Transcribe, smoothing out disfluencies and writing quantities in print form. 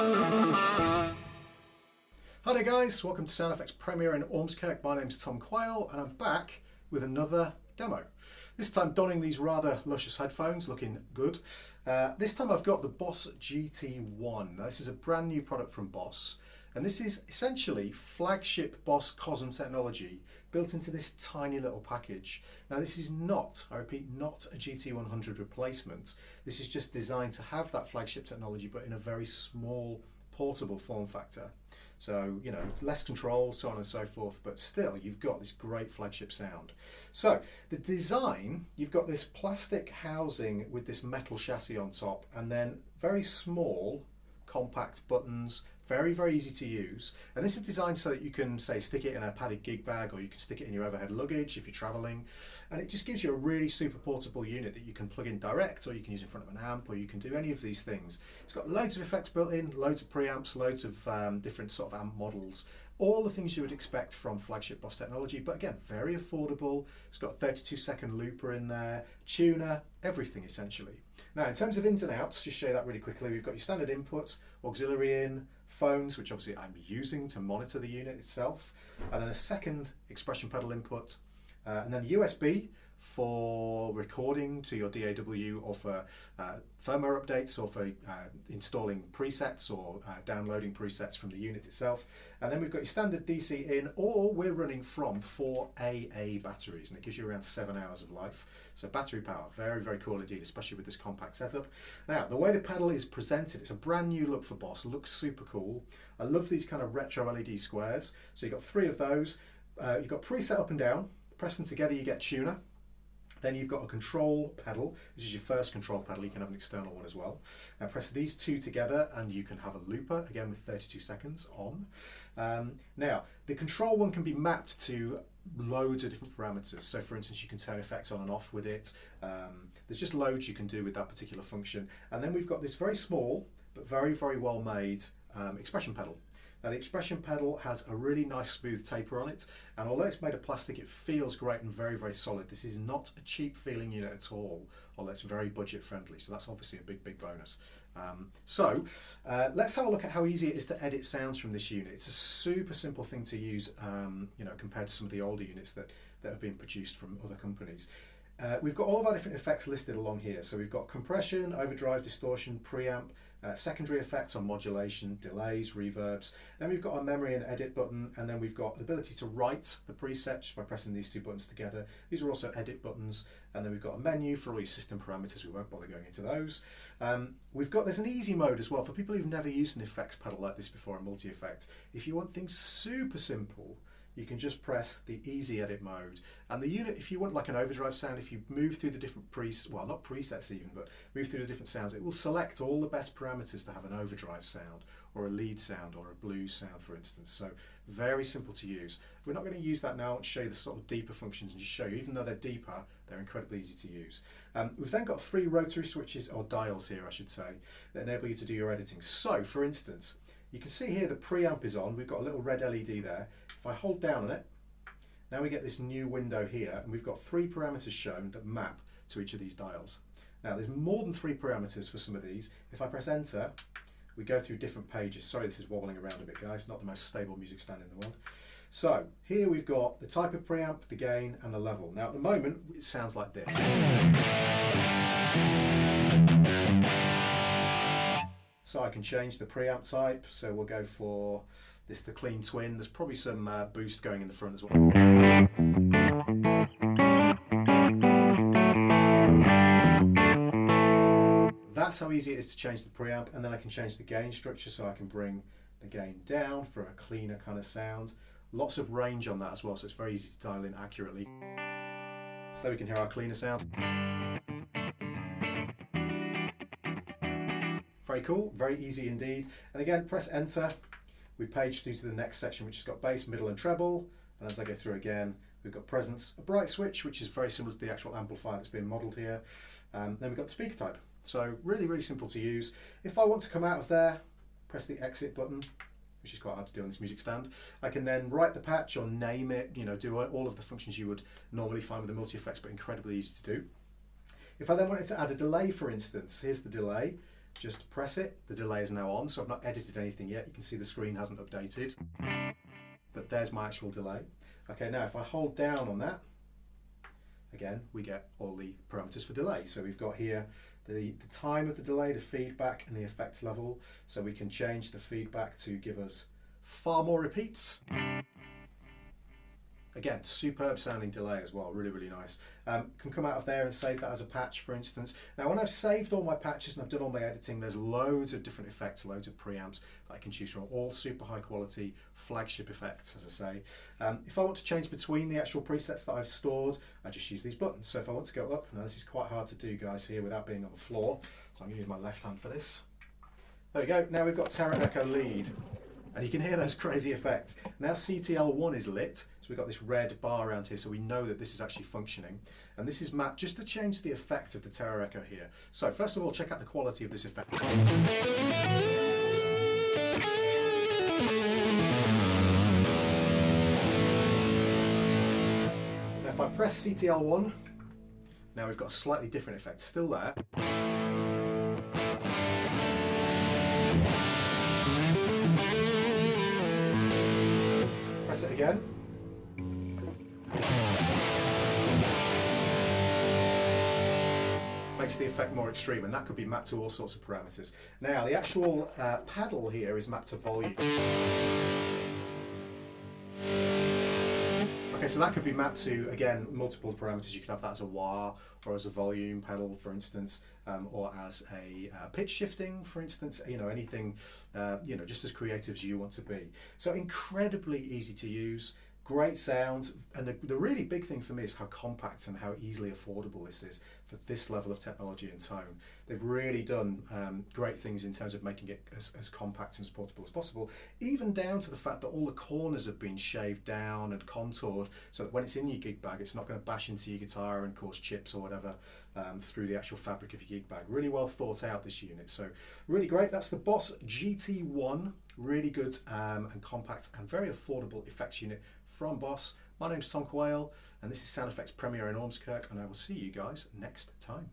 Hi there guys, welcome to Sound Effects Premiere in Ormskirk. My name's Tom Quayle and I'm back with another demo. This time donning these rather luscious headphones, looking good. This time I've got the BOSS GT-1. Now, this is a brand new product from BOSS, and this is essentially flagship BOSS COSM technology built into this tiny little package. Now this is not, I repeat, not a GT100 replacement. This is just designed to have that flagship technology but in a very small portable form factor. So, you know, less control, so on and so forth, but still you've got this great flagship sound. So the design, you've got this plastic housing with this metal chassis on top, and then very small compact buttons, very, very easy to use. And this is designed so that you can, say, stick it in a padded gig bag, or you can stick it in your overhead luggage if you're traveling. And it just gives you a really super portable unit that you can plug in direct, or you can use in front of an amp, or you can do any of these things. It's got loads of effects built in, loads of preamps, loads of different sort of amp models. All the things you would expect from flagship BOSS technology, but again, very affordable. It's got a 32-second looper in there, tuner, everything essentially. Now, in terms of ins and outs, just show you that really quickly. We've got your standard input, auxiliary in, phones, which obviously I'm using to monitor the unit itself, and then a second expression pedal input, and then USB for recording to your DAW, or for firmware updates, or for installing presets, or downloading presets from the unit itself. And then we've got your standard DC in, or we're running from 4 AA batteries, and it gives you around 7 hours of life. So battery power, very, very cool indeed, especially with this compact setup. Now, the way the pedal is presented, it's a brand new look for BOSS, looks super cool. I love these kind of retro LED squares. So you've got 3 of those. You've got preset up and down. Press them together, you get tuner. Then you've got a control pedal. This is your first control pedal. You can have an external one as well. Now press these 2 together and you can have a looper, again with 32 seconds on. Now, the control one can be mapped to loads of different parameters. So for instance, you can turn effects on and off with it. There's just loads you can do with that particular function. And then we've got this very small, but very, very well made expression pedal. Now the expression pedal has a really nice smooth taper on it, and although it's made of plastic, it feels great and very, very solid. This is not a cheap feeling unit at all, although it's very budget friendly, so that's obviously a big, big bonus. Let's have a look at how easy it is to edit sounds from this unit. It's a super simple thing to use, you know, compared to some of the older units that have been produced from other companies. We've got all of our different effects listed along here. So we've got compression, overdrive, distortion, preamp, secondary effects on modulation, delays, reverbs. Then we've got our memory and edit button, and then we've got the ability to write the preset just by pressing these 2 buttons together. These are also edit buttons, and then we've got a menu for all your system parameters. We won't bother going into those. There's an easy mode as well for people who've never used an effects pedal like this before, a multi-effect. If you want things super simple, you can just press the easy edit mode, and the unit, if you want like an overdrive sound, if you move through the different not presets even, but move through the different sounds, it will select all the best parameters to have an overdrive sound, or a lead sound, or a blues sound, for instance. So very simple to use. We're not going to use that now. I want to show you the sort of deeper functions and just show you, even though they're deeper, they're incredibly easy to use. We've then got 3 rotary switches, or dials here I should say, that enable you to do your editing. So for instance, you can see here the preamp is on. We've got a little red LED there. If I hold down on it, now we get this new window here, and we've got 3 parameters shown that map to each of these dials. Now there's more than 3 parameters for some of these. If I press enter, we go through different pages. Sorry, this is wobbling around a bit, guys. Not the most stable music stand in the world. So here we've got the type of preamp, the gain, and the level. Now at the moment, it sounds like this. So I can change the preamp type. So we'll go for this, the clean twin. There's probably some boost going in the front as well. That's how easy it is to change the preamp, and then I can change the gain structure, so I can bring the gain down for a cleaner kind of sound. Lots of range on that as well, so it's very easy to dial in accurately. So we can hear our cleaner sound. Very cool, very easy indeed. And again, press enter. We page through to the next section, which has got bass, middle and treble. And as I go through again, we've got presence, a bright switch, which is very similar to the actual amplifier that's been modelled here. Then we've got the speaker type. So really, really simple to use. If I want to come out of there, press the exit button, which is quite hard to do on this music stand. I can then write the patch or name it, you know, do all of the functions you would normally find with the multi-effects, but incredibly easy to do. If I then wanted to add a delay, for instance, here's the delay. just press it. The delay is now on, so I've not edited anything yet. You can see the screen hasn't updated, but there's my actual delay. Okay, now if I hold down on that, again, we get all the parameters for delay. So we've got here the time of the delay, the feedback, and the effect level. So we can change the feedback to give us far more repeats. Again, superb sounding delay as well, really, really nice. Can come out of there and save that as a patch, for instance. Now, when I've saved all my patches and I've done all my editing, there's loads of different effects, loads of preamps that I can choose from, all super high quality flagship effects, as I say. If I want to change between the actual presets that I've stored, I just use these buttons. So if I want to go up, now this is quite hard to do, guys, here without being on the floor, so I'm going to use my left hand for this. There we go, now we've got Terra Echo lead. And you can hear those crazy effects. Now CTL1 is lit, so we've got this red bar around here, so we know that this is actually functioning. And this is mapped just to change the effect of the Terra Echo here. So first of all, check out the quality of this effect. Now if I press CTL1, now we've got a slightly different effect, still there. Press it again. Makes the effect more extreme, and that could be mapped to all sorts of parameters. Now the actual pedal here is mapped to volume. Okay, so that could be mapped to, again, multiple parameters. You can have that as a wah, or as a volume pedal, for instance, or as a pitch shifting, for instance, you know, anything, you know, just as creative as you want to be. So incredibly easy to use, great sound, and the really big thing for me is how compact and how easily affordable this is for this level of technology and tone. They've really done great things in terms of making it as compact and as portable as possible, even down to the fact that all the corners have been shaved down and contoured so that when it's in your gig bag, it's not going to bash into your guitar and cause chips or whatever through the actual fabric of your gig bag. Really well thought out, this unit, so really great. That's the BOSS GT-1, really good and compact and very affordable effects unit from BOSS. My name's Tom Quayle, and this is Sound Effects Premiere in Ormskirk, and I will see you guys next time.